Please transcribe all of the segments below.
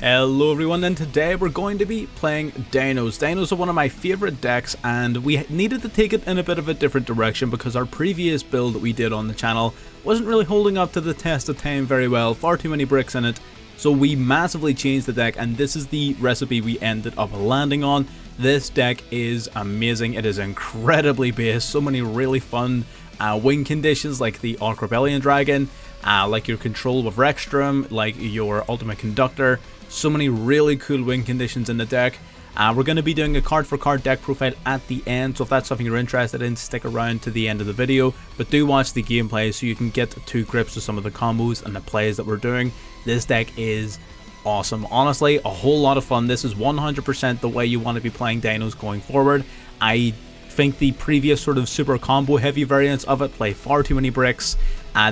Hello everyone, and today we're going to be playing Dinos. Dinos are one of my favourite decks, and we needed to take it in a bit of a different direction because our previous build that we did on the channel wasn't really holding up to the test of time very well, far too many bricks in it. So we massively changed the deck, and this is the recipe we ended up landing on. This deck is amazing, it is incredibly base, so many really fun win conditions like the Rebellion Dragon, like your control with Rexstrom, like your Ultimate Conductor. So many really cool win conditions in the deck. We're going to be doing a card for card deck profile at the end, so if that's something you're interested in, stick around to the end of the video. But do watch the gameplay so you can get to grips with some of the combos and the plays that we're doing. This deck is awesome. Honestly, a whole lot of fun. This is 100% the way you want to be playing Dinos going forward. I think the previous sort of super combo heavy variants of it play far too many bricks.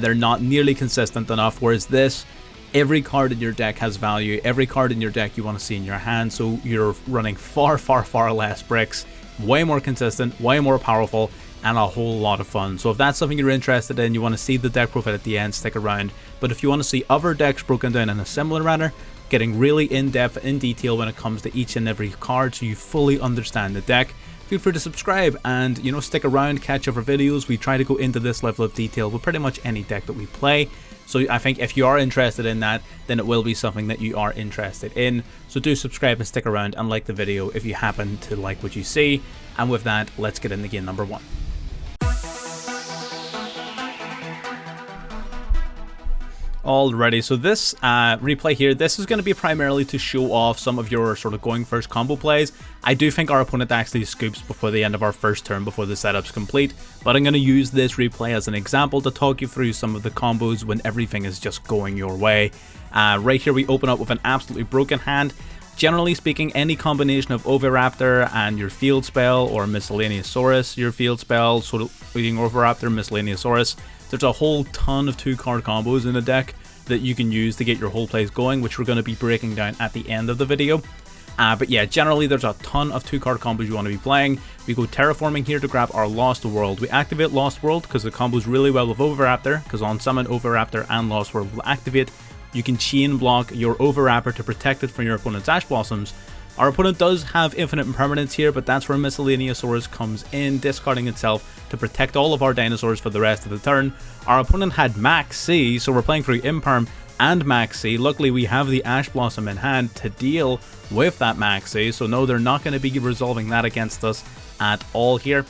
They're not nearly consistent enough, whereas this, every card in your deck has value. Every card in your deck you want to see in your hand, so you're running far less bricks, way more consistent, way more powerful, and a whole lot of fun. So if that's something you're interested in, you want to see the deck profile at the end, stick around. But if you want to see other decks broken down in a similar manner, getting really in-depth, in detail when it comes to each and every card so you fully understand the deck, feel free to subscribe and, you know, stick around, catch other videos. We try to go into this level of detail with pretty much any deck that we play. So I think if you are interested in that, then it will be something that you are interested in. So do subscribe and stick around and like the video if you happen to like what you see. And with that, let's get into game number one. Alrighty, so this replay here, this is going to be primarily to show off some of your sort of going first combo plays. I do think our opponent actually scoops before the end of our first turn before the setup's complete, but I'm going to use this replay as an example to talk you through some of the combos when everything is just going your way. Right here we open up with an absolutely broken hand. Generally speaking, any combination of Oviraptor and your field spell, or Miscellaneousaurus, your field spell, sort of being Oviraptor, Miscellaneousaurus, there's a whole ton of 2-card combos in the deck that you can use to get your whole plays going, which we're going to be breaking down at the end of the video. But yeah, generally there's a ton of 2-card combos you want to be playing. We go Terraforming here to grab our Lost World. We activate Lost World because it combos really well with Oviraptor, because on summon Oviraptor and Lost World will activate. You can chain block your Oviraptor to protect it from your opponent's Ash Blossoms. Our opponent does have infinite impermanence here, but that's where Miscellaneousaurus comes in, discarding itself to protect all of our dinosaurs for the rest of the turn. Our opponent had Max C, so we're playing through Imperm and Max C. Luckily, we have the Ash Blossom in hand to deal with that Max C, so no, they're not going to be resolving that against us at all here.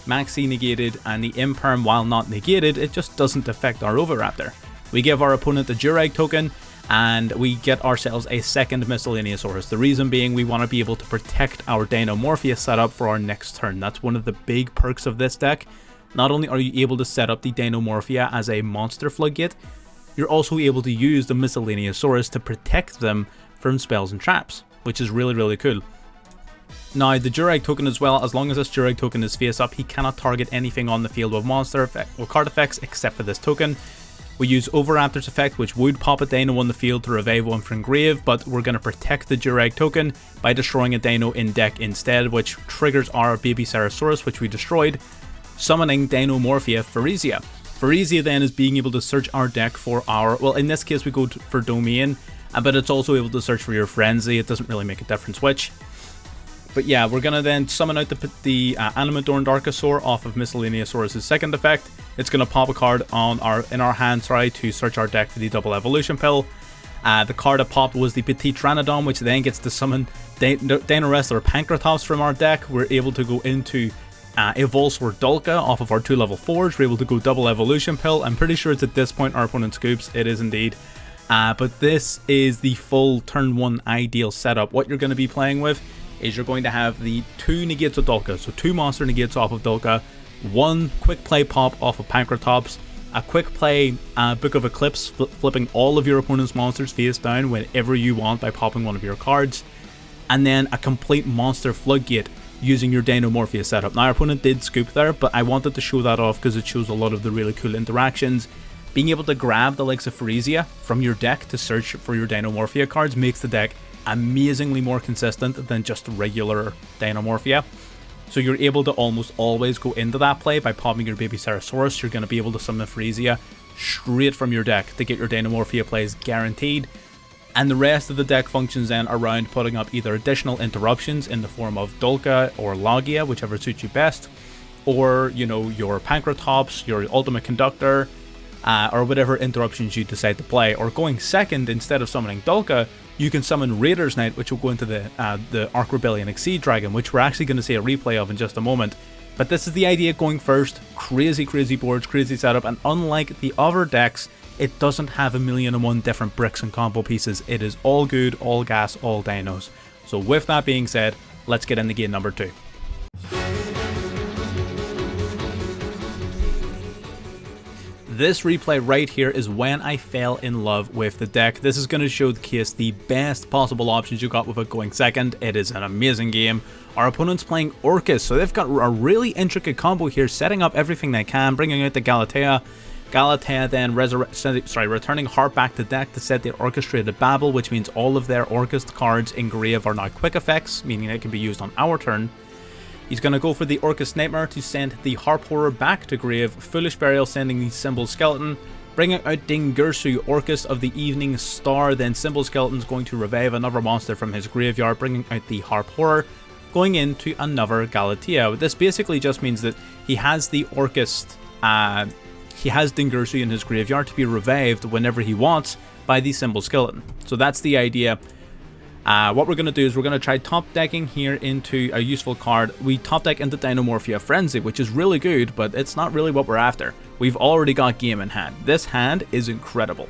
Max C negated, and the Imperm, while not negated, it just doesn't affect our Oviraptor. We give our opponent the Durag token, and we get ourselves a second Miscellaneousaurus. The reason being, we want to be able to protect our Dinomorphia setup for our next turn. That's one of the big perks of this deck. Not only are you able to set up the Dinomorphia as a monster floodgate, you're also able to use the Miscellaneousaurus to protect them from spells and traps, which is really cool. Now, the Durag token as well, as long as this Durag token is face up, he cannot target anything on the field with monster effect or card effects except for this token. We use Oviraptor's effect, which would pop a Dino on the field to revive one from grave, but we're going to protect the Durag token by destroying a Dino in deck instead, which triggers our Baby Ceratosaurus, which we destroyed, summoning Dinomorphia Pharesia. Pharesia then is being able to search our deck for our, well, in this case we go for Domain, but it's also able to search for your Frenzy. It doesn't really make a difference which. But yeah, we're going to then summon out the Animadorn Darkosaur off of Miscellaneousaurus' second effect. It's going to pop a card in our hand, to search our deck for the double evolution pill. The card that popped was the Petit Pteranodon, which then gets to summon Dinorest or Pancratops from our deck. We're able to go into Evolsaur Dulka off of our 2-level 4s. We're able to go double evolution pill. I'm pretty sure it's at this point our opponent scoops. It is indeed. But this is the full turn 1 ideal setup. What you're going to be playing with is you're going to have the 2 negates of Dulka, so 2 monster negates off of Dulka, 1 quick play pop off of Pancratops, a quick play Book of Eclipse, flipping all of your opponent's monsters face down whenever you want by popping one of your cards, and then a complete monster floodgate using your Dinomorphia setup. Now, our opponent did scoop there, but I wanted to show that off because it shows a lot of the really cool interactions. Being able to grab the likes of Pharesia from your deck to search for your Dinomorphia cards makes the deck amazingly more consistent than just regular Dinomorphia. So you're able to almost always go into that play by popping your Baby Ceratosaurus. You're going to be able to summon Pharesia straight from your deck to get your Dinomorphia plays guaranteed. And the rest of the deck functions then around putting up either additional interruptions in the form of Dulka or Logia, whichever suits you best, or, you know, your Pankratops, your Ultimate Conductor, or whatever interruptions you decide to play. Or going second, instead of summoning Dulka, you can summon Raider's Knight, which will go into the Arc Rebellion Exceed Dragon, which we're actually going to see a replay of in just a moment. But this is the idea going first. Crazy boards, crazy setup, and unlike the other decks, it doesn't have 1,000,001 different bricks and combo pieces. It is all good, all gas, all dinos. So with that being said, let's get into game number 2. This replay right here is when I fell in love with the deck. This is going to showcase the best possible options you got without going second. It is an amazing game. Our opponent's playing Orcus, so they've got a really intricate combo here, setting up everything they can, bringing out the Galatea. Galatea then returning Heart back to deck to set the Orchestrated Babel, which means all of their Orcus cards in grave are now quick effects, meaning they can be used on our turn. He's going to go for the Orcus Nightmare to send the Harp Horror back to grave, Foolish Burial sending the Symbol Skeleton, bringing out Dingirsu, Orcus of the Evening Star, then Symbol Skeleton's going to revive another monster from his graveyard, bringing out the Harp Horror, going into another Galatea. This basically just means that he has the Orcus, he has Dingirsu in his graveyard to be revived whenever he wants by the Symbol Skeleton. So that's the idea. What we're going to do is we're going to try top decking here into a useful card. We top deck into Dinomorphia Frenzy, which is really good, but it's not really what we're after. We've already got game in hand. This hand is incredible.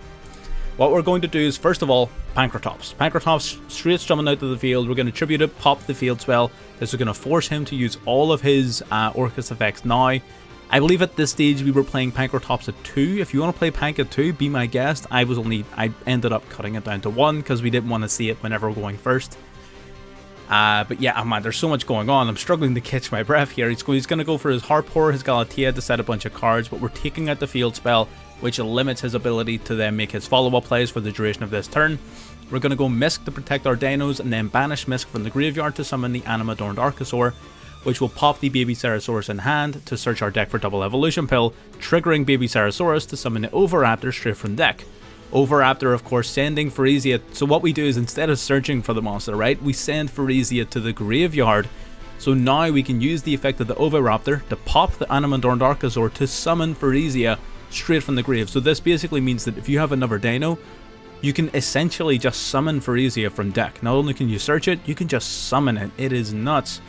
What we're going to do is, first of all, Pankratops. Pankratops straight strumming out to the field. We're going to tribute it, pop the field spell. This is going to force him to use all of his Orcus effects now. I believe at this stage we were playing Pankratops at 2. If you want to play Pank at 2, be my guest. I ended up cutting it down to 1 because we didn't want to see it whenever we're going first. But yeah, oh man, there's so much going on. I'm struggling to catch my breath here. He's going to go for his Harp Horror, his Galatea to set a bunch of cards, but we're taking out the field spell, which limits his ability to then make his follow-up plays for the duration of this turn. We're going to go Misk to protect our dinos, and then banish Misk from the graveyard to summon the Animadorned Archosaur, which will pop the Baby Sarasaurus in hand to search our deck for double evolution pill, triggering Baby Sarasaurus to summon the Oviraptor straight from deck. Oviraptor, of course, sending Phyresia. So what we do is, instead of searching for the monster, right, we send Phyresia to the graveyard. So now we can use the effect of the Oviraptor to pop the Animadorned Archosaur to summon Phyresia straight from the grave. So this basically means that if you have another dino, you can essentially just summon Phyresia from deck. Not only can you search it, you can just summon it. It is nuts.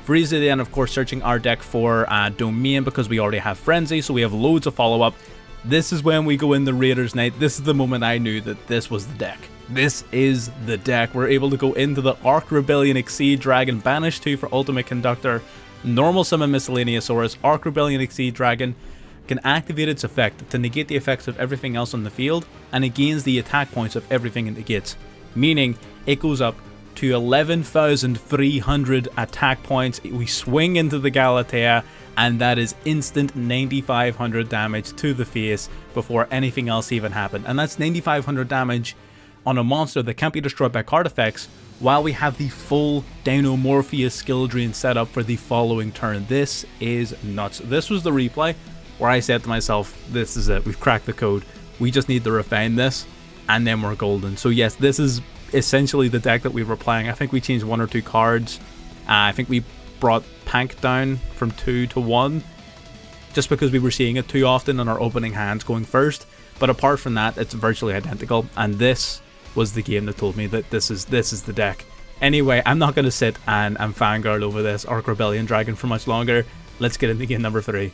Phyresia then, of course, searching our deck for Domain because we already have Frenzy, so we have loads of follow-up. This is when we go in the Raider's Knight. This is the moment I knew that this was the deck. This is the deck. We're able to go into the Arc Rebellion Exceed Dragon, banish 2 for Ultimate Conductor, normal summon Miscellaneousaurus, Arc Rebellion Exceed Dragon, can activate its effect to negate the effects of everything else on the field, and it gains the attack points of everything it negates, meaning it goes up to 11,300 attack points. We swing into the Galatea, and that is instant 9,500 damage to the face before anything else even happened. And that's 9,500 damage on a monster that can't be destroyed by card effects, while we have the full Dinomorphia skill drain set up for the following turn. This is nuts. This was the replay where I said to myself, this is it, we've cracked the code. We just need to refine this, and then we're golden. So yes, this is essentially the deck that we were playing. I think we changed 1 or 2 cards. I think we brought Pank down from 2 to 1 just because we were seeing it too often in our opening hands going first. But apart from that, it's virtually identical, and this was the game that told me that this is the deck. Anyway, I'm not going to sit and fangirl over this Arc Rebellion Dragon for much longer. Let's get into game number 3.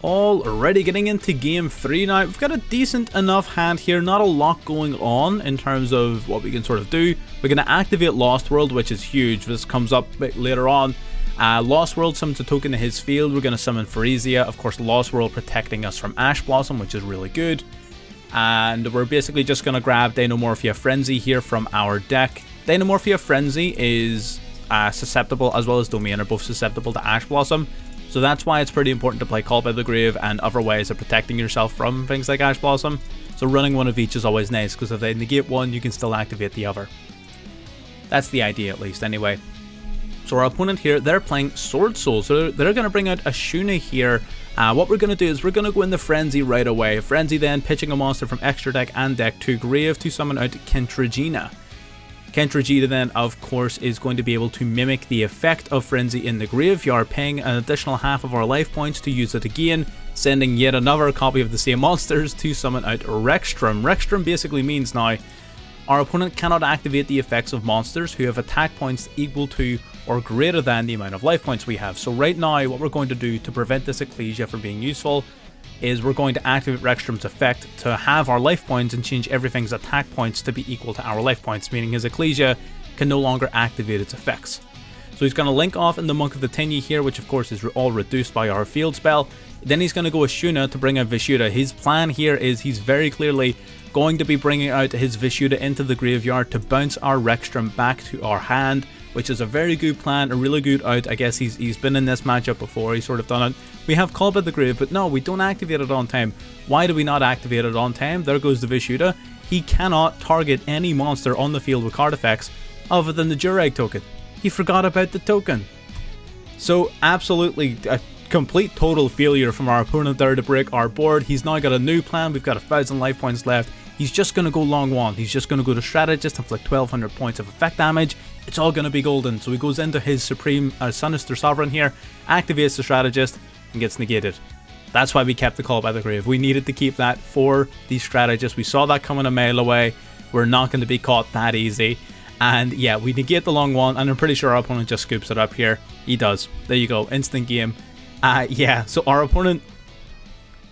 Already getting into game 3 now. We've got a decent enough hand here, not a lot going on in terms of what we can sort of do. We're going to activate Lost World, which is huge. This comes up a bit later on. Lost World summons a token to his field. We're going to summon Phyresia. Of course, Lost World protecting us from Ash Blossom, which is really good. And we're basically just going to grab Dinomorphia Frenzy here from our deck. Dinomorphia Frenzy is susceptible, as well as Domain are both susceptible to Ash Blossom. So that's why it's pretty important to play Call by the Grave and other ways of protecting yourself from things like Ash Blossom. So running one of each is always nice, because if they negate one, you can still activate the other. That's the idea, at least, anyway. So our opponent here, they're playing Sword Soul, so they're going to bring out a Shuna here What we're going to do is we're going to go in the Frenzy right away. Frenzy then pitching a monster from extra deck and deck to grave to summon out Kentragina. Kentragina then, of course, is going to be able to mimic the effect of Frenzy in the graveyard, paying an additional half of our life points to use it again, sending yet another copy of the same monsters to summon out Rexstrom. Rexstrom basically means now our opponent cannot activate the effects of monsters who have attack points equal to or greater than the amount of life points we have. So right now, what we're going to do to prevent this Ecclesia from being useful is we're going to activate Rexstrom's effect to have our life points and change everything's attack points to be equal to our life points, meaning his Ecclesia can no longer activate its effects. So he's going to link off in the Monk of the Tinny here, which of course is all reduced by our field spell. Then he's going to go with Shuna to bring out Vishuda. His plan here is he's very clearly going to be bringing out his Vishuda into the graveyard to bounce our Rexstrom back to our hand, which is a very good plan, a really good out. I guess he's been in this matchup before, he's sort of done it. We have Call by the Grave, but no, we don't activate it on time. Why do we not activate it on time? There goes the Vishuda. He cannot target any monster on the field with card effects other than the Jureg token. He forgot about the token. So absolutely a complete total failure from our opponent there to break our board. He's now got a new plan. We've got 1,000 life points left. He's just going to go long one. He's just going to go to Strategist, inflict 1,200 points of effect damage. It's all going to be golden. So he goes into his Supreme Sinister Sovereign here, activates the Strategist, and gets negated. That's why we kept the Call by the Grave. We needed to keep that for the Strategist. We saw that coming a mile away. We're not going to be caught that easy. And yeah, we negate the long one, and I'm pretty sure our opponent just scoops it up here. He does. There you go. Instant game. Yeah, so our opponent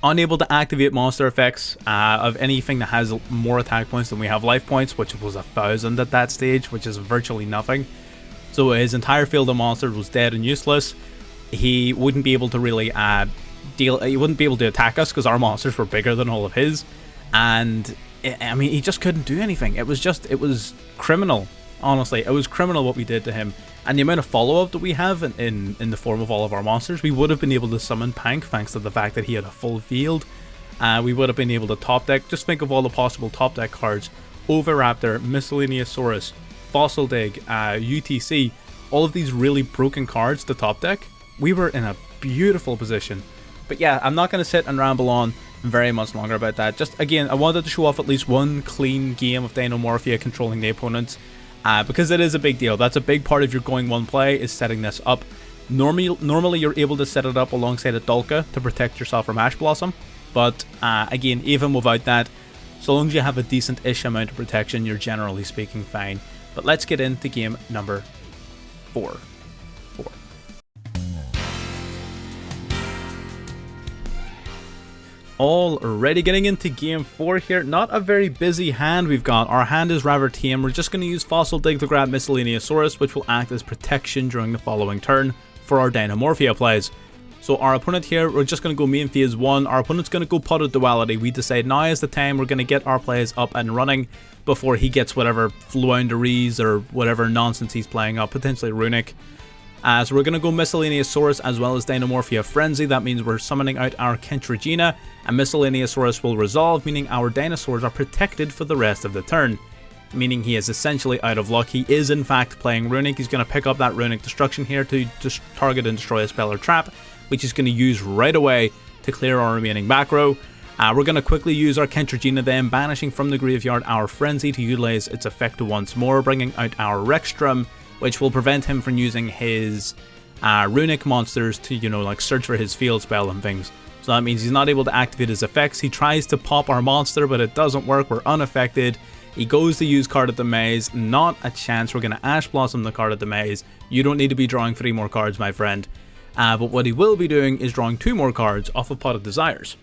unable to activate monster effects of anything that has more attack points than we have life points, which was 1,000 at that stage, which is virtually nothing. So his entire field of monsters was dead and useless. He wouldn't be able to really he wouldn't be able to attack us because our monsters were bigger than all of his, and I mean, he just couldn't do anything. It was criminal. Honestly, it was criminal what we did to him. And the amount of follow-up that we have in the form of all of our monsters, we would have been able to summon Pank thanks to the fact that he had a full field. We would have been able to top deck. Just think of all the possible top deck cards. Oviraptor, Miscellaneousaurus, Fossil Dig, UTC, all of these really broken cards to top deck. We were in a beautiful position. But yeah, I'm not going to sit and ramble on very much longer about that. Just again, I wanted to show off at least one clean game of Dinomorphia controlling the opponents. Because it is a big deal. That's a big part of your going one play, is setting this up. Normally you're able to set it up alongside a Dulka to protect yourself from Ash Blossom, but again, even without that, so long as you have a decent-ish amount of protection, you're generally speaking fine. But let's get into game number 4. Already getting into game 4 here. Not a very busy hand we've got. Our hand is rather tame. We're just going to use Fossil Dig to grab Miscellaneousaurus, which will act as protection during the following turn for our Dinomorphia plays. So our opponent here, we're just going to go main phase 1. Our opponent's going to go Pot of Duality. We decide now is the time we're going to get our plays up and running before he gets whatever Flounderies or whatever nonsense he's playing up, potentially Runic. So we're going to go Miscellaneousaurus as well as Dinomorphia Frenzy. That means we're summoning out our Kentragina, and Miscellaneousaurus will resolve, meaning our dinosaurs are protected for the rest of the turn. Meaning he is essentially out of luck. He is in fact playing Runic. He's going to pick up that Runic Destruction here to just target and destroy a spell or trap, which he's going to use right away to clear our remaining back row. We're going to quickly use our Kentragina then, banishing from the graveyard our Frenzy to utilize its effect once more, bringing out our Rexstrom, which will prevent him from using his Runic monsters to, you know, like search for his field spell and things. So that means he's not able to activate his effects. He tries to pop our monster, but it doesn't work. We're unaffected. He goes to use Card of the Maze. Not a chance. We're going to Ash Blossom the Card of the Maze. You don't need to be drawing 3 more cards, my friend. But what he will be doing is drawing 2 more cards off of Pot of Desires.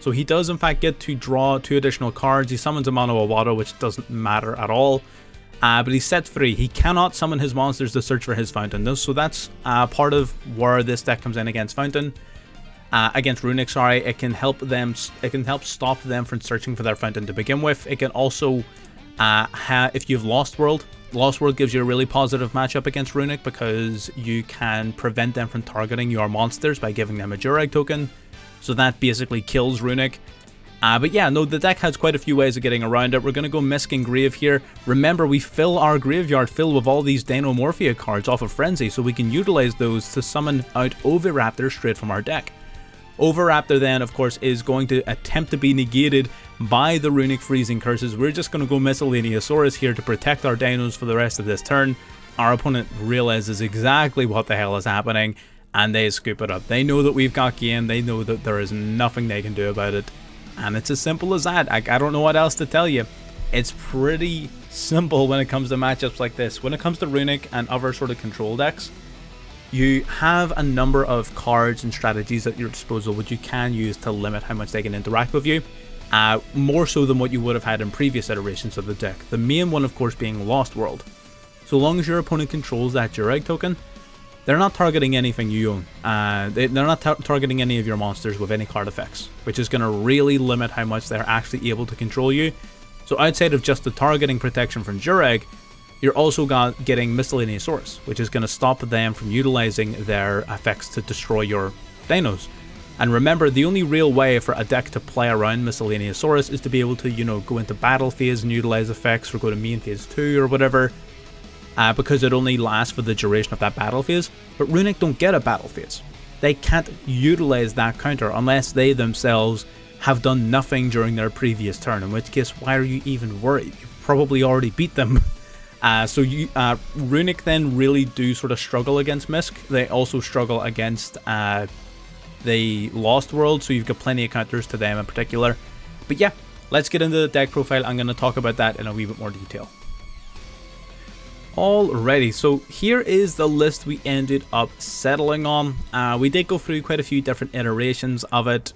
So he does in fact get to draw 2 additional cards. He summons a Mono Awado, which doesn't matter at all. But he's set free. He cannot summon his monsters to search for his Fountain. So that's part of where this deck comes in against Fountain. Against Runic, sorry. It can help them. It can help stop them from searching for their Fountain to begin with. It can also, if you've Lost World gives you a really positive matchup against Runic because you can prevent them from targeting your monsters by giving them a Jureg token. So that basically kills Runic. But yeah, no, the deck has quite a few ways of getting around it. We're going to go Misk and Grave here. Remember, we fill our graveyard filled with all these Dinomorphia cards off of Frenzy, so we can utilize those to summon out Oviraptor straight from our deck. Overraptor then, of course, is going to attempt to be negated by the Runic Freezing Curses. We're just going to go Miscellaneousaurus here to protect our dinos for the rest of this turn. Our opponent realizes exactly what the hell is happening, and they scoop it up. They know that we've got game, they know that there is nothing they can do about it, and it's as simple as that. I don't know what else to tell you. It's pretty simple when it comes to matchups like this. When it comes to Runic and other sort of control decks, you have a number of cards and strategies at your disposal which you can use to limit how much they can interact with you, more so than what you would have had in previous iterations of the deck. The main one, of course, being Lost World. So long as your opponent controls that Jureg token, they're not targeting anything you own. They're not targeting any of your monsters with any card effects, which is going to really limit how much they're actually able to control you. So outside of just the targeting protection from Jureg, you're also getting Miscellaneousaurus, which is going to stop them from utilizing their effects to destroy your dinos. And remember, the only real way for a deck to play around Miscellaneousaurus is to be able to, you know, go into battle phase and utilize effects, or go to main phase 2 or whatever, because it only lasts for the duration of that battle phase. But Runic don't get a battle phase. They can't utilize that counter unless they themselves have done nothing during their previous turn, in which case, why are you even worried? You probably already beat them. Runic then really do sort of struggle against Misk. They also struggle against the Lost World, so you've got plenty of counters to them in particular. But yeah, let's get into the deck profile. I'm going to talk about that in a wee bit more detail. Alrighty, so here is the list we ended up settling on. We did go through quite a few different iterations of it.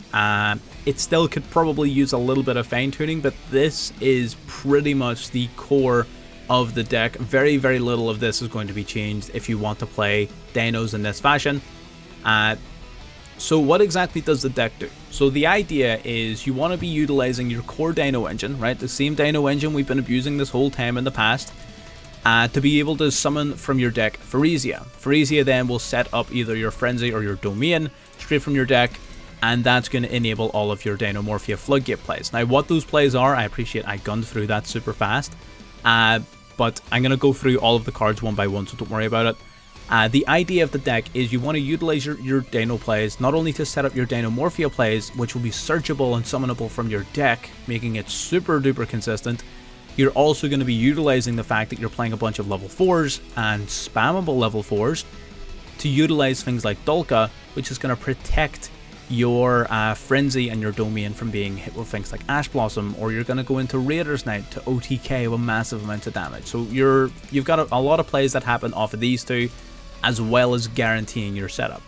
It still could probably use a little bit of fine tuning, but this is pretty much the core of the deck. Very, very little of this is going to be changed if you want to play dinos in this fashion. So what exactly does the deck do? So the idea is you want to be utilizing your core dino engine, right? The same dino engine we've been abusing this whole time in the past, to be able to summon from your deck Phyresia. Phyresia then will set up either your Frenzy or your Domain straight from your deck, and that's going to enable all of your Dinomorphia Floodgate plays. Now what those plays are, I appreciate I gunned through that super fast, but I'm going to go through all of the cards one by one, so don't worry about it. The idea of the deck is you want to utilize your Dino plays, not only to set up your Dinomorphia plays, which will be searchable and summonable from your deck, making it super duper consistent. You're also going to be utilizing the fact that you're playing a bunch of level 4s and spammable level 4s to utilize things like Dolka, which is going to protect your Frenzy and your Domain from being hit with things like Ash Blossom, or you're going to go into Raider's Night to OTK with massive amounts of damage. So you've got a lot of plays that happen off of these two, as well as guaranteeing your setup.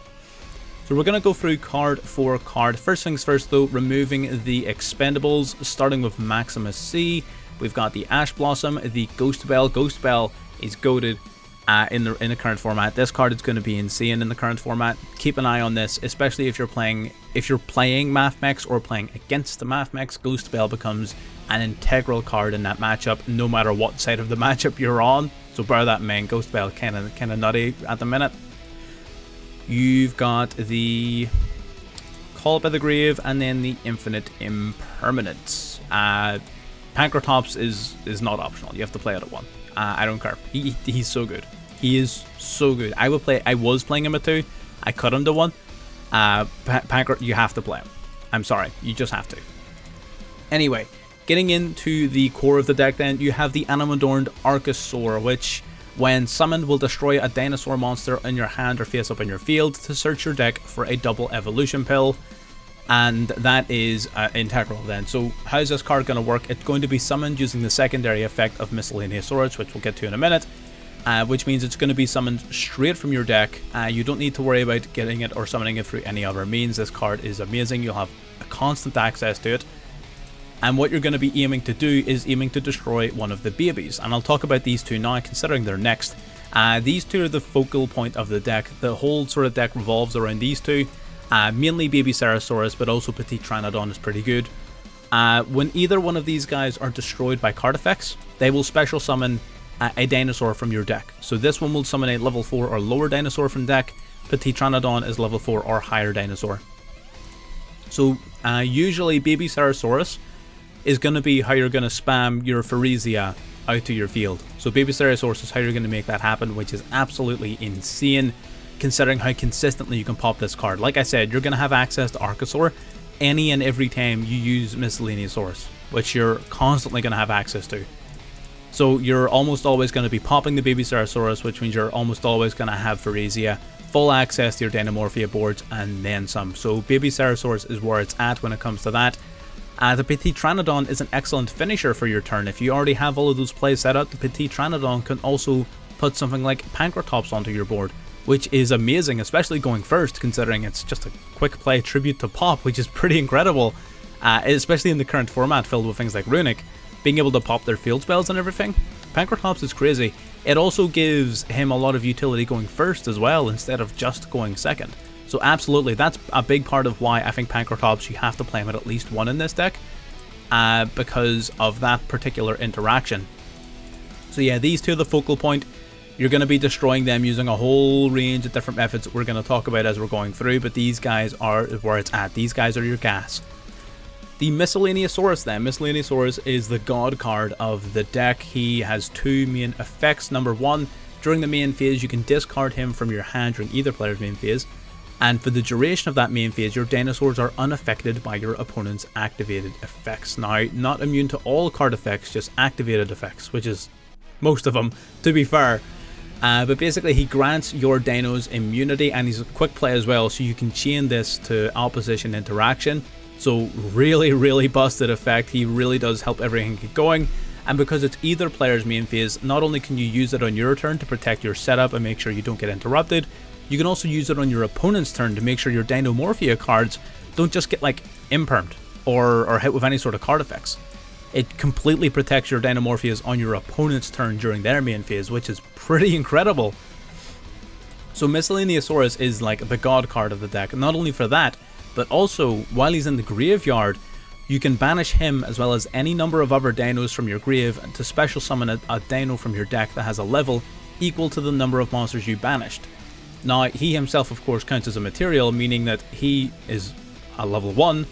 So we're going to go through card for card. First things first though, removing the expendables, starting with Maximus C. We've got the Ash Blossom, the Ghost Bell. Ghost Bell is goated in the current format. This card is going to be insane in the current format. Keep an eye on this, especially if you're playing Math Mechs or playing against the Math Mechs. Ghost Bell becomes an integral card in that matchup, no matter what side of the matchup you're on. So bear that in mind. Ghost Bell kind of nutty at the minute. You've got the Call by the Grave and then the Infinite Impermanence. Pancratops is not optional. You have to play it at 1. I don't care. He's so good. He is so good. I was playing him at 2. I cut him to 1. You have to play him. I'm sorry. You just have to. Anyway, getting into the core of the deck then, you have the Animadorned Archosaur, which when summoned will destroy a dinosaur monster in your hand or face up in your field to search your deck for a double evolution pill. And that is integral then. So how's this card going to work? It's going to be summoned using the secondary effect of Miscellaneousaurus, which we'll get to in a minute, which means it's going to be summoned straight from your deck. You don't need to worry about getting it or summoning it through any other means. This card is amazing. You'll have a constant access to it. And what you're going to be aiming to do is aiming to destroy one of the babies. And I'll talk about these two now, considering they're next. These two are the focal point of the deck. The whole sort of deck revolves around these two. Mainly Baby Ceratosaurus, but also Petite Pteranodon is pretty good. When either one of these guys are destroyed by card effects, they will special summon a dinosaur from your deck. So this one will summon a level 4 or lower dinosaur from deck. Petite Pteranodon is level 4 or higher dinosaur. So usually Baby Ceratosaurus is going to be how you're going to spam your Phyresia out to your field. So Baby Ceratosaurus is how you're going to make that happen, which is absolutely insane. considering how consistently you can pop this card. Like I said, you're going to have access to Archosaur any and every time you use Miscellaneousaurus, which you're constantly going to have access to. So you're almost always going to be popping the Baby Ceratosaurus, which means you're almost always going to have Pharesia, full access to your Dinomorphia boards, and then some. So Baby Ceratosaurus is where it's at when it comes to that. The Petit Pteranodon is an excellent finisher for your turn. If you already have all of those plays set up, the Petit Pteranodon can also put something like Pancratops onto your board, which is amazing, especially going first, considering it's just a quick play tribute to pop, which is pretty incredible, especially in the current format filled with things like Runic. Being able to pop their field spells and everything, Pancratops is crazy. It also gives him a lot of utility going first as well, instead of just going second. So absolutely, that's a big part of why I think Pancratops, you have to play him at least one in this deck, because of that particular interaction. So yeah, these two are the focal point. You're going to be destroying them using a whole range of different methods that we're going to talk about as we're going through, but these guys are where it's at. These guys are your gas. The Miscellaneousaurus then. Miscellaneousaurus is the god card of the deck. He has two main effects. Number one, during the main phase, you can discard him from your hand during either player's main phase. And for the duration of that main phase, your dinosaurs are unaffected by your opponent's activated effects. Now, not immune to all card effects, just activated effects, which is most of them, to be fair. But basically, he grants your dinos immunity, and he's a quick play as well, so you can chain this to opposition interaction. So really, really busted effect. He really does help everything get going. And because it's either player's main phase, not only can you use it on your turn to protect your setup and make sure you don't get interrupted, you can also use it on your opponent's turn to make sure your Dinomorphia cards don't just get like impermed or hit with any sort of card effects. It completely protects your Dinomorphias on your opponent's turn during their main phase, which is pretty incredible. So Miscellaneousaurus is like the god card of the deck. Not only for that, but also while he's in the graveyard, you can banish him as well as any number of other dinos from your grave to special summon a dino from your deck that has a level equal to the number of monsters you banished. Now, he himself of course counts as a material, meaning that he is a level 1,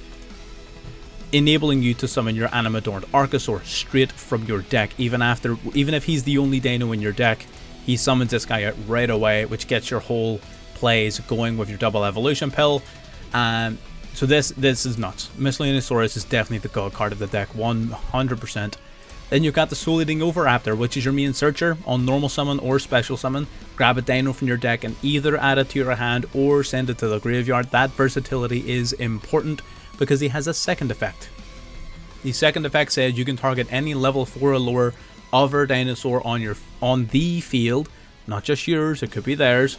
enabling you to summon your Animadorned Archosaur straight from your deck. Even if he's the only dino in your deck, he summons this guy out right away, which gets your whole plays going with your double evolution pill. So this is nuts. Miscellaneousaurus is definitely the god card of the deck, 100%. Then you've got the Soul Eating Oviraptor, which is your main searcher. On normal summon or special summon, grab a dino from your deck and either add it to your hand or send it to the graveyard. That versatility is important because he has a second effect. The second effect says you can target any level 4 or lower other dinosaur on the field, not just yours, it could be theirs,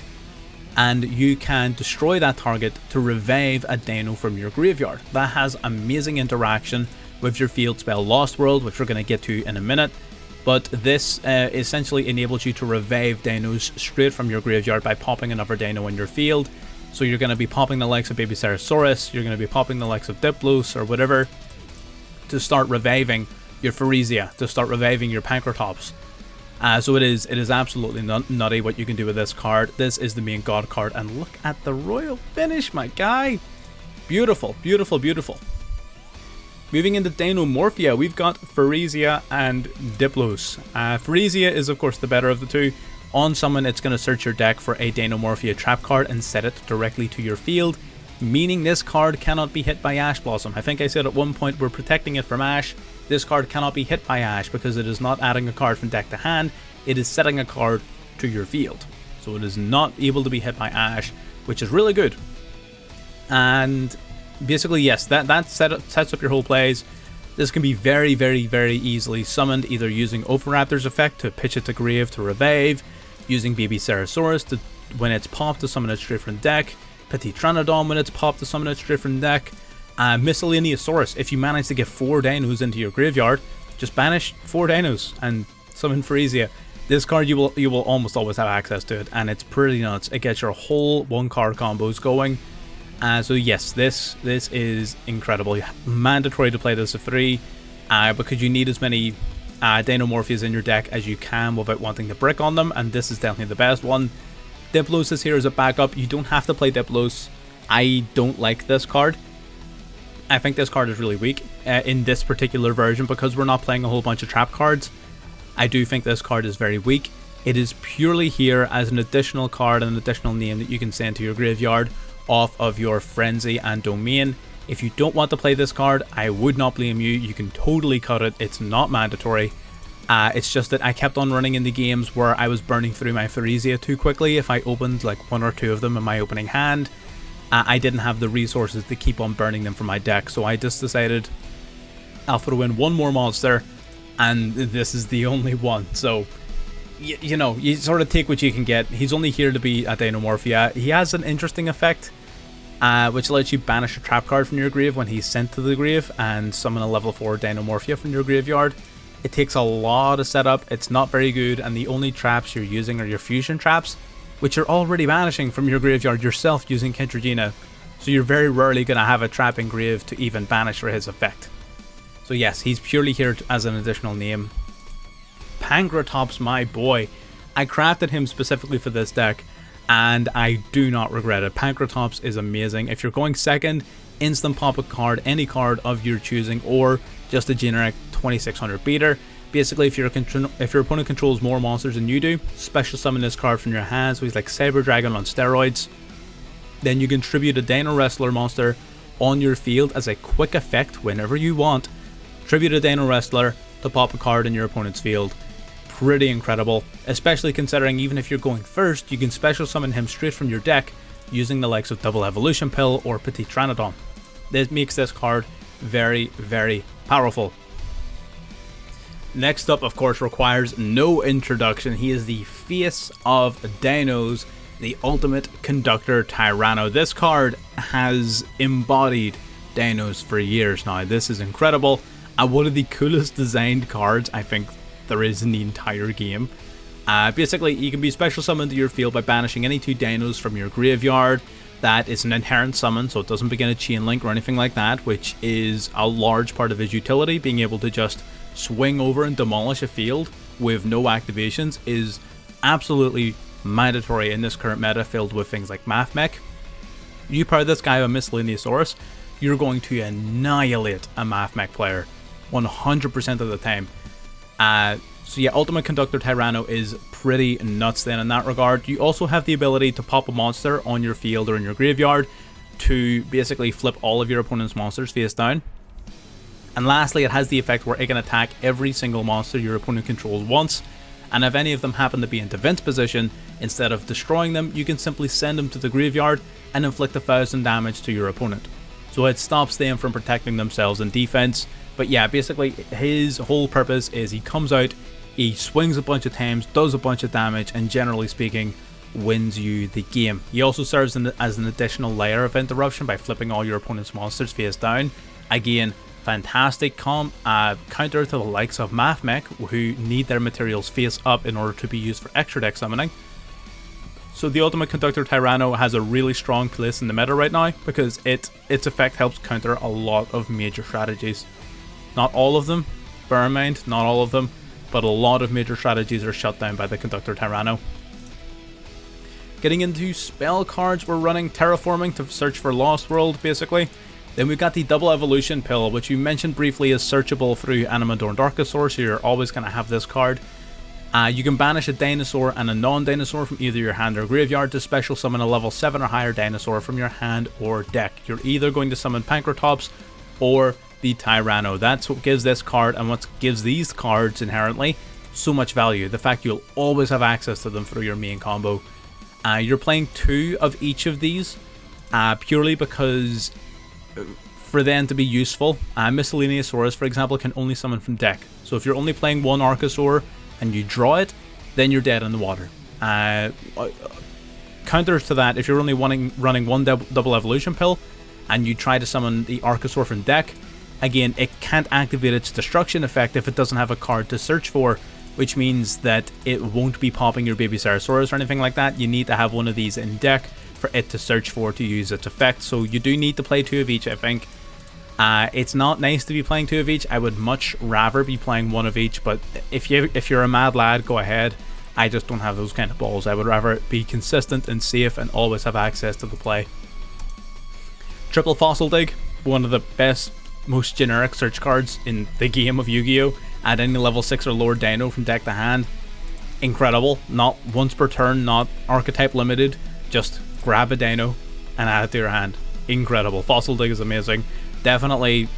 and you can destroy that target to revive a dino from your graveyard. That has amazing interaction with your field spell Lost World, which we're going to get to in a minute, but this essentially enables you to revive dinos straight from your graveyard by popping another dino in your field. So you're going to be popping the likes of Baby Ceratosaurus, you're going to be popping the likes of Diplos or whatever to start reviving your Pharesia, to start reviving your Pancratops. So it is absolutely nutty what you can do with this card. This is the main god card, and look at the royal finish, my guy. Beautiful, beautiful, beautiful. Moving into Dinomorphia, we've got Pharesia and Diplos. Pharesia is of course the better of the two. On summon, it's going to search your deck for a Dinomorphia trap card and set it directly to your field, meaning this card cannot be hit by Ash Blossom. I think I said at one point we're protecting it from Ash. This card cannot be hit by Ash because it is not adding a card from deck to hand, it is setting a card to your field. So it is not able to be hit by Ash, which is really good. And basically, yes, that sets up your whole plays. This can be very, very, very easily summoned, either using Oviraptor's effect to pitch it to grave to revive, using Baby Ceratosaurus to, when it's popped, to summon it straight from deck, Petit Pteranodon when it's popped to summon it straight from deck, Miscellaneousaurus. If you manage to get 4 dinos into your graveyard, just banish 4 dinos and summon Pharesia. This card you will almost always have access to it, and it's pretty nuts. It gets your whole 1-card combos going. So yes, this is incredible. Mandatory to play this at 3 because you need as many Dinomorphias in your deck as you can without wanting to brick on them, and this is definitely the best one. Diplos is here as a backup. You don't have to play Diplos. I don't like this card. I think this card is really weak in this particular version because we're not playing a whole bunch of trap cards. I do think this card is very weak. It is purely here as an additional card and an additional name that you can send to your graveyard off of your Frenzy and Domain. If you don't want to play this card, I would not blame you. You can totally cut it. It's not mandatory. It's just that I kept on running into games where I was burning through my Theresia too quickly. If I opened like 1 or 2 of them in my opening hand, I didn't have the resources to keep on burning them from my deck. So I just decided I'll throw in one more monster, and this is the only one. So, you know, you sort of take what you can get. He's only here to be a Dinomorphia. He has an interesting effect, which lets you banish a trap card from your grave when he's sent to the grave and summon a level 4 Dinomorphia from your graveyard. It takes a lot of setup, it's not very good, and the only traps you're using are your fusion traps, which you're already banishing from your graveyard yourself using Converged. So you're very rarely going to have a trap in grave to even banish for his effect. So yes, he's purely here as an additional name. Pankratops, my boy. I crafted him specifically for this deck, and I do not regret it. Pankratops is amazing. If you're going second, instant pop a card, any card of your choosing, or just a generic 2600 beater. Basically, if your opponent controls more monsters than you do, special summon this card from your hand, so he's like Cyber Dragon on steroids. Then you contribute a Dino Wrestler monster on your field as a quick effect whenever you want. Tribute a Dino Wrestler to pop a card in your opponent's field. Pretty incredible, especially considering even if you're going first, you can special summon him straight from your deck using the likes of Double Evolution Pill or Petit Tranodon. This makes this card very, very powerful. Next up, of course, requires no introduction. He is the face of Dinos, the ultimate conductor Tyranno. This card has embodied Dinos for years now. This is incredible, and one of the coolest designed cards I think there is in the entire game. Basically, you can be special summoned to your field by banishing any 2 Dinos from your graveyard. That is an inherent summon, so it doesn't begin a chain link or anything like that, which is a large part of his utility. Being able to just swing over and demolish a field with no activations is absolutely mandatory in this current meta filled with things like Math Mech. You pair this guy with Miscellaneousaurus, you're going to annihilate a Math Mech player 100% of the time. So yeah, Ultimate Conductor Tyranno is pretty nuts then in that regard. You also have the ability to pop a monster on your field or in your graveyard to basically flip all of your opponent's monsters face down. And lastly, it has the effect where it can attack every single monster your opponent controls once, and if any of them happen to be in defense position, instead of destroying them, you can simply send them to the graveyard and inflict 1000 damage to your opponent. So it stops them from protecting themselves in defense. But yeah, basically his whole purpose is he comes out, he swings a bunch of times, does a bunch of damage, and generally speaking, wins you the game. He also serves as an additional layer of interruption by flipping all your opponent's monsters face down. Again, fantastic counter to the likes of Math Mech, who need their materials face up in order to be used for extra deck summoning. So the Ultimate Conductor Tyranno has a really strong place in the meta right now because its effect helps counter a lot of major strategies. Not all of them, bear in mind, not all of them, but a lot of major strategies are shut down by the Conductor Tyranno. Getting into spell cards, we're running Terraforming to search for Lost World, basically. Then we've got the Double Evolution Pill, which you mentioned briefly is searchable through Animadorned Archosaur, so you're always going to have this card. You can banish a dinosaur and a non-dinosaur from either your hand or graveyard to special summon a level 7 or higher dinosaur from your hand or deck. You're either going to summon Pankratops or the Tyranno. That's what gives this card and what gives these cards inherently so much value. The fact you'll always have access to them through your main combo. You're playing 2 of each of these purely because for them to be useful, Miscellaneousaurus, for example, can only summon from deck. So if you're only playing 1 Archosaur and you draw it, then you're dead in the water. Counters to that, if you're only running 1 Double Evolution Pill and you try to summon the Archosaur from deck, again, it can't activate its destruction effect if it doesn't have a card to search for, which means that it won't be popping your baby Ceratosaurus or anything like that. You need to have one of these in deck for it to search for to use its effect. So you do need to play 2 of each, I think. It's not nice to be playing 2 of each. I would much rather be playing 1 of each, but if you're a mad lad, go ahead. I just don't have those kind of balls. I would rather be consistent and safe and always have access to the play. Triple Fossil Dig, one of the best, most generic search cards in the game of Yu-Gi-Oh! Add any level 6 or lower dino from deck to hand. incredible. Not once per turn, not archetype limited. Just grab a Dino and add it to your hand. Incredible. Fossil Dig is amazing. Definitely,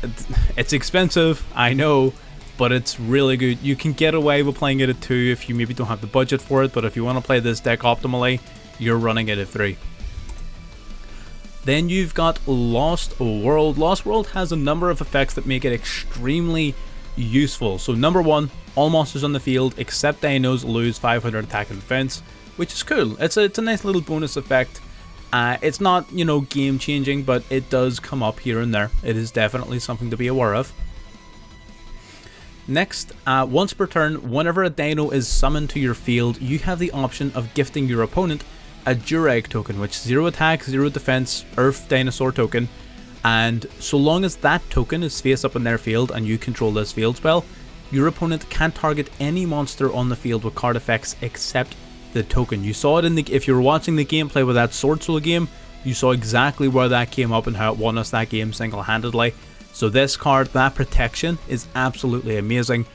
it's expensive, I know, but it's really good. You can get away with playing it at 2 if you maybe don't have the budget for it, but if you want to play this deck optimally, you're running it at 3. Then you've got Lost World. Lost World has a number of effects that make it extremely useful. So number 1, all monsters on the field except Dinos lose 500 attack and defense, which is cool. It's a nice little bonus effect. It's not, you know, game changing, but it does come up here and there. It is definitely something to be aware of. Next, once per turn, whenever a Dino is summoned to your field, you have the option of gifting your opponent a Durag token, which is 0 attack, 0 defense, Earth Dinosaur token, and so long as that token is face up in their field and you control this field spell, your opponent can't target any monster on the field with card effects except the token. You saw it in the, if you were watching the gameplay with that Sword Soul game, you saw exactly where that came up and how it won us that game single-handedly. So this card, that protection, is absolutely amazing.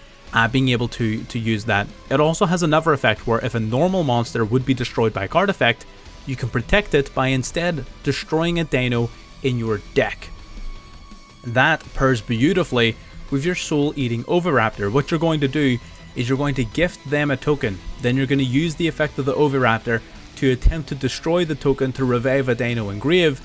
Being able to use that. It also has another effect where if a normal monster would be destroyed by a card effect, you can protect it by instead destroying a Dino in your deck. That pairs beautifully with your Soul Eating Oviraptor. What you're going to do is you're going to gift them a token, then you're going to use the effect of the Oviraptor to attempt to destroy the token to revive a Dino in grave,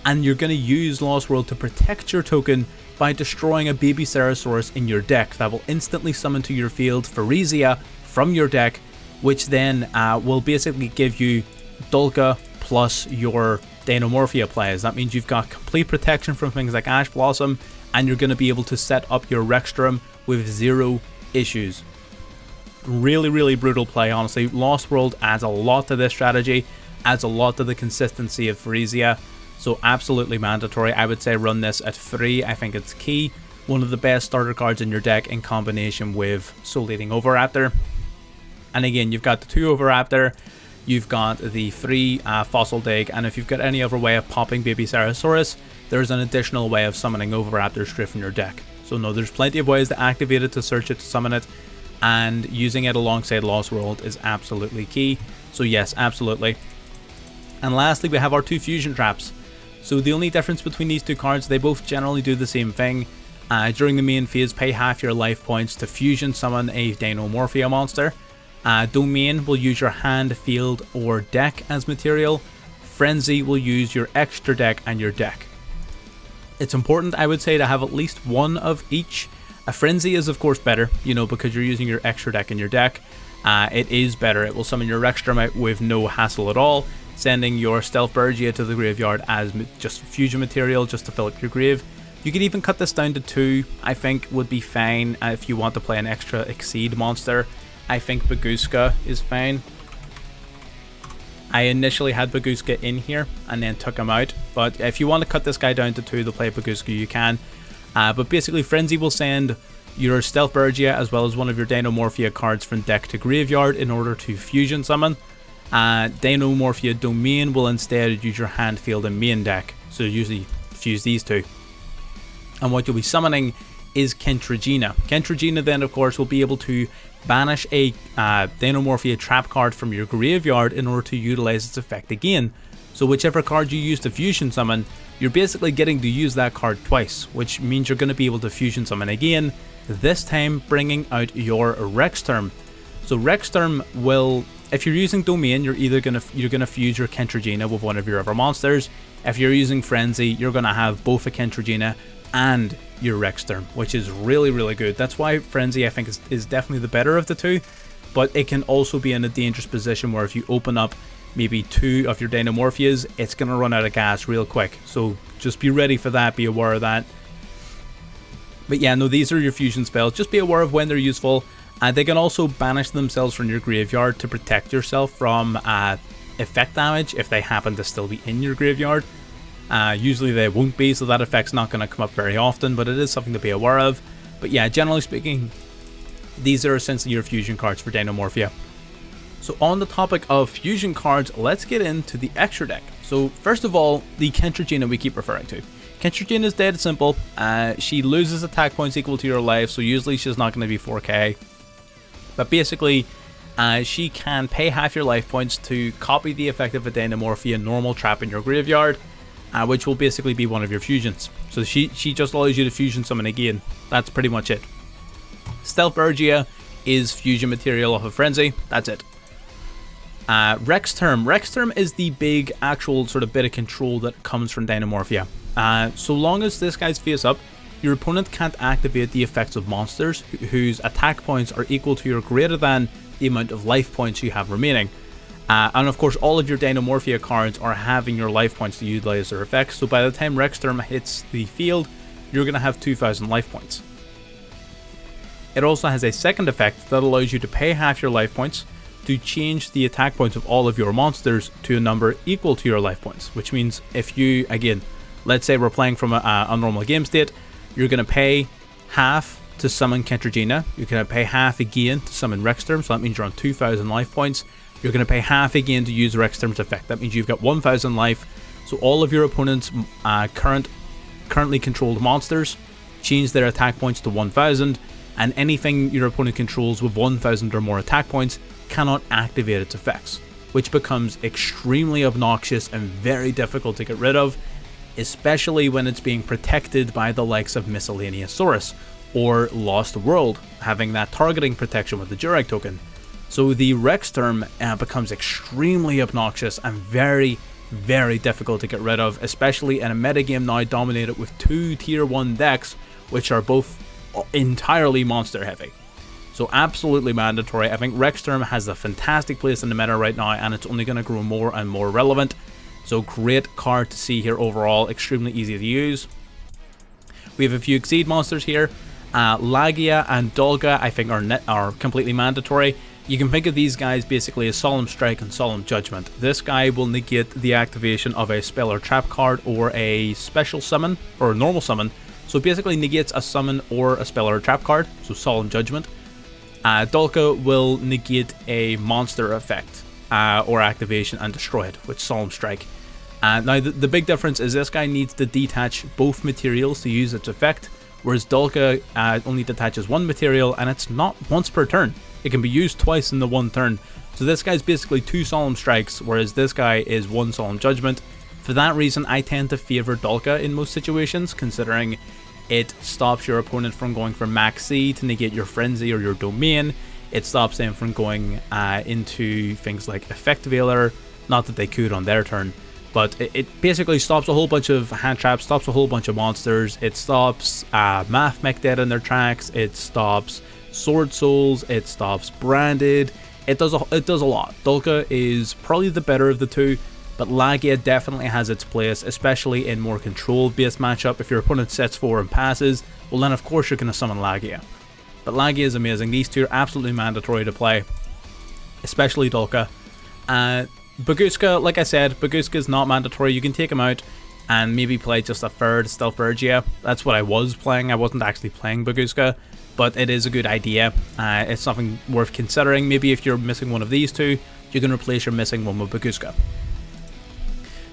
and you're going to use Lost World to protect your token by destroying a baby Ceratosaurus in your deck. That will instantly summon to your field Phyresia from your deck, which then will basically give you Dulka plus your Dinomorphia plays. That means you've got complete protection from things like Ash Blossom, and you're going to be able to set up your Rexstrom with 0 issues. Really, really brutal play, honestly. Lost World adds a lot to this strategy, adds a lot to the consistency of Phyresia. So absolutely mandatory. I would say run this at 3. I think it's key. One of the best starter cards in your deck in combination with Soul Eating Oviraptor. And again, you've got the 2 Oviraptor, you've got the 3 Fossil Dig, and if you've got any other way of popping baby Ceratosaurus, there's an additional way of summoning Oviraptor straight from your deck. So no, there's plenty of ways to activate it, to search it, to summon it, and using it alongside Lost World is absolutely key. So yes, absolutely. And lastly, we have our 2 fusion traps. So the only difference between these 2 cards, they both generally do the same thing. During the main phase, pay half your life points to fusion summon a Dinomorphia monster. Domain will use your hand, field, or deck as material. Frenzy will use your extra deck and your deck. It's important, I would say, to have at least one of each. A Frenzy is of course better, you know, because you're using your extra deck in your deck. It is better. It will summon your Rexstrom out with no hassle at all, sending your Stealth Bergia to the graveyard as just fusion material just to fill up your grave. You could even cut this down to 2, I think would be fine if you want to play an extra Exceed monster. I think Baguska is fine. I initially had Baguska in here and then took him out, but if you want to cut this guy down to 2 to play Baguska, you can. But basically Frenzy will send your Stealth Bergia as well as one of your Dinomorphia cards from deck to graveyard in order to fusion summon. Dinomorphia Domain will instead use your hand, field, and main deck, so usually fuse these 2. And what you'll be summoning is Kentragina. Kentragina then of course will be able to banish a Dinomorphia trap card from your graveyard in order to utilize its effect again. So whichever card you use to fusion summon, you're basically getting to use that card twice, which means you're going to be able to fusion summon again, this time bringing out your Rexsturm. So Rexsturm will, if you're using Domain, you're gonna fuse your Kentragina with one of your other monsters. If you're using Frenzy, you're gonna have both a Kentragina and your Rexsturm, which is really, really good. That's why Frenzy, I think, is definitely the better of the 2, but it can also be in a dangerous position where if you open up maybe 2 of your Dinomorphias, it's gonna run out of gas real quick. So just be ready for that, be aware of that. But yeah, no, these are your fusion spells. Just be aware of when they're useful. They can also banish themselves from your graveyard to protect yourself from effect damage if they happen to still be in your graveyard. Usually they won't be, so that effect's not going to come up very often, but it is something to be aware of. But yeah, generally speaking, these are essentially your fusion cards for Dinomorphia. So on the topic of fusion cards, let's get into the extra deck. So first of all, the Kentragina we keep referring to. Kentragina is dead simple. She loses attack points equal to your life, so usually she's not going to be 4k. But basically, She can pay half your life points to copy the effect of a Dinomorphia normal trap in your graveyard, which will basically be one of your fusions. So she just allows you to fusion summon again. That's pretty much it. Stealthbergia is fusion material off of Frenzy. That's it. Rexterm. Rexterm is the big actual sort of bit of control that comes from Dinomorphia. So long as this guy's face up, your opponent can't activate the effects of monsters whose attack points are equal to or greater than the amount of life points you have remaining. And of course, all of your Dinomorphia cards are having your life points to utilize their effects, so by the time Rexterm hits the field, you're going to have 2,000 life points. It also has a second effect that allows you to pay half your life points to change the attack points of all of your monsters to a number equal to your life points, which means if you, again, let's say we're playing from a normal game state, you're going to pay half to summon Kentragina, you're going to pay half again to summon Rexterm, so that means you're on 2,000 life points. You're going to pay half again to use Rexterm's effect, that means you've got 1,000 life. So all of your opponent's currently controlled monsters change their attack points to 1,000, and anything your opponent controls with 1,000 or more attack points cannot activate its effects, which becomes extremely obnoxious and very difficult to get rid of, especially when it's being protected by the likes of Miscellaneousaurus or Lost World, having that targeting protection with the Jurag token. So the Rexterm becomes extremely obnoxious and very, very difficult to get rid of, especially in a metagame now dominated with 2 tier 1 decks, which are both entirely monster heavy. So absolutely mandatory. I think Rexterm has a fantastic place in the meta right now, and it's only going to grow more and more relevant. So great card to see here overall, extremely easy to use. We have a few Exceed monsters here. Lagia and Dolga I think are completely mandatory. You can think of these guys basically as Solemn Strike and Solemn Judgment. This guy will negate the activation of a spell or trap card or a special summon or a normal summon. So it basically negates a summon or a spell or a trap card, so Solemn Judgment. Dolka will negate a monster effect or activation and destroy it with Solemn Strike. Now the big difference is this guy needs to detach both materials to use its effect, whereas Dolka only detaches one material, and it's not once per turn. It can be used twice in the one turn. So this guy's basically 2 Solemn Strikes, whereas this guy is 1 Solemn Judgment. For that reason, I tend to favour Dolka in most situations, considering it stops your opponent from going for Max C to negate your Frenzy or your Domain. It stops them from going into things like Effect Veiler, not that they could on their turn. But it basically stops a whole bunch of hand traps, stops a whole bunch of monsters. It stops Math Mech dead in their tracks. It stops Sword Souls. It stops Branded. It does a lot. Dolka is probably the better of the two, but Lagia definitely has its place, especially in more control-based matchup. If your opponent sets 4 and passes, well then of course you're going to summon Lagia. But Lagia is amazing. These two are absolutely mandatory to play, especially Dolka. Baguska, like I said, Baguska is not mandatory. You can take him out and maybe play just a third Stealthbergia. That's what I was playing. I wasn't actually playing Baguska, but it is a good idea. It's something worth considering. Maybe if you're missing one of these two, you can replace your missing one with Baguska.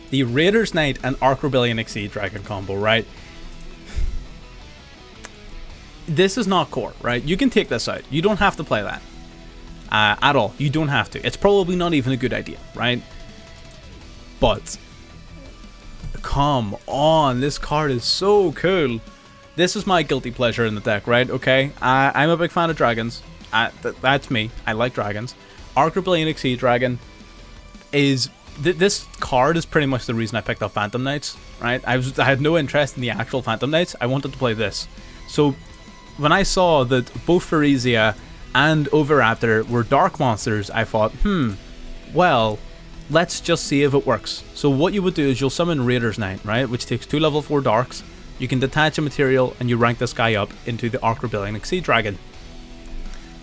The Raiders Knight and Arc Rebellion Exceed Dragon combo, right? This is not core, right? You can take this out. You don't have to play that. At all. You don't have to. It's probably not even a good idea, right? But come on, this card is so cool. This is my guilty pleasure in the deck, right? Okay, I'm a big fan of dragons. That's me. I like dragons. Arc Rebellion Exceed Dragon is... This card is pretty much the reason I picked up Phantom Knights, right? I had no interest in the actual Phantom Knights. I wanted to play this. So when I saw that both Phyresia and Oviraptor were dark monsters, I thought, well, let's just see if it works. So what you would do is you'll summon Raiders Knight, right, which takes 2 level 4 darks. You can detach a material and you rank this guy up into the Arc Rebellion Exceed Dragon.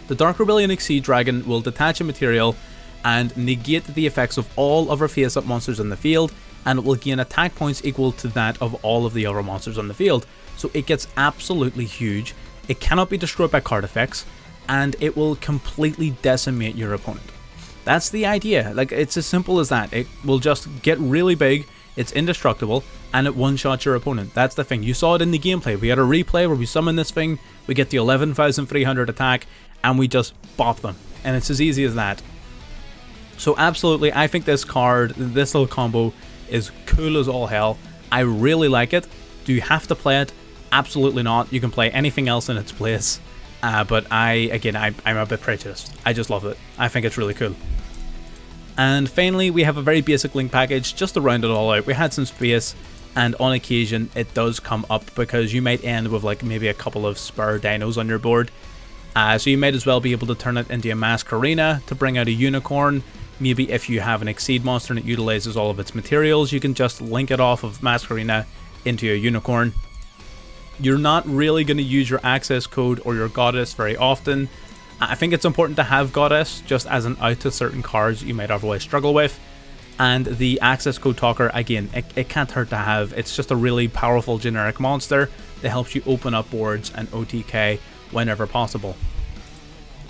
The Dark Rebellion Exceed Dragon will detach a material and negate the effects of all other face-up monsters in the field, and it will gain attack points equal to that of all of the other monsters on the field. So it gets absolutely huge. It cannot be destroyed by card effects, and it will completely decimate your opponent. That's the idea. Like, it's as simple as that. It will just get really big, it's indestructible, and it one-shots your opponent. That's the thing. You saw it in the gameplay. We had a replay where we summon this thing, we get the 11,300 attack, and we just bop them. and it's as easy as that. So absolutely, I think this card, this little combo, is cool as all hell. I really like it. Do you have to play it? Absolutely not. You can play anything else in its place. But I'm a bit prejudiced. I just love it. I think it's really cool. And finally, we have a very basic link package just to round it all out. We had some space, and on occasion it does come up because you might end with like maybe a couple of spare dinos on your board. So you might as well be able to turn it into a mask arena to bring out a unicorn. Maybe if you have an Exceed monster and it utilizes all of its materials, you can just link it off of mask arena into a unicorn. You're not really going to use your access code or your goddess very often. I think it's important to have goddess just as an out to certain cards you might otherwise struggle with. And the access code talker, again, it can't hurt to have. It's just a really powerful generic monster that helps you open up boards and OTK whenever possible.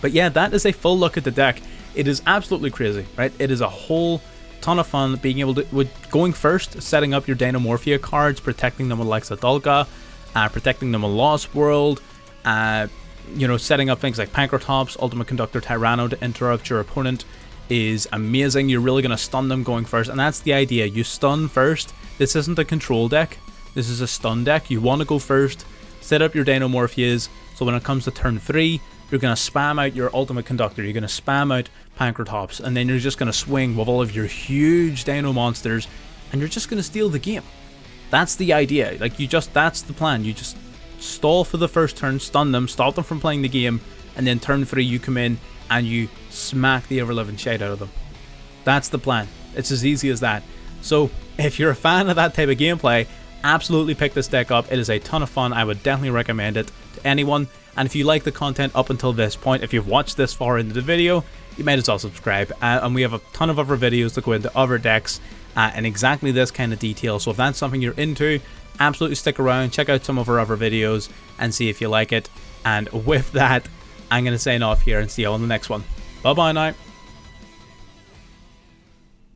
But yeah, that is a full look at the deck. It is absolutely crazy, right? It is a whole ton of fun being able to, going first, setting up your Dinomorphia cards, protecting them with Lexa Dolga, protecting them with Lost World, you know, setting up things like Pankratops, Ultimate Conductor Tyranno to interrupt your opponent is amazing. You're really going to stun them going first, and that's the idea. You stun first. This isn't a control deck. This is a stun deck. You want to go first, set up your Dinomorphias, so when it comes to turn 3, you're going to spam out your Ultimate Conductor, you're going to spam out Pankratops, and then you're just going to swing with all of your huge Dino monsters, and you're just going to steal the game. That's the idea. Like, that's the plan. You just stall for the first turn, stun them, stop them from playing the game, and then turn 3 you come in and you smack the ever-living shit out of them. That's the plan. It's as easy as that. So, if you're a fan of that type of gameplay, absolutely pick this deck up. It is a ton of fun. I would definitely recommend it to anyone. And if you like the content up until this point, if you've watched this far into the video, you might as well subscribe. And we have a ton of other videos that go into other decks and exactly this kind of detail. So if that's something you're into, absolutely stick around, check out some of our other videos and see if you like it. And with that, I'm going to sign off here and see you on the next one. Bye bye now.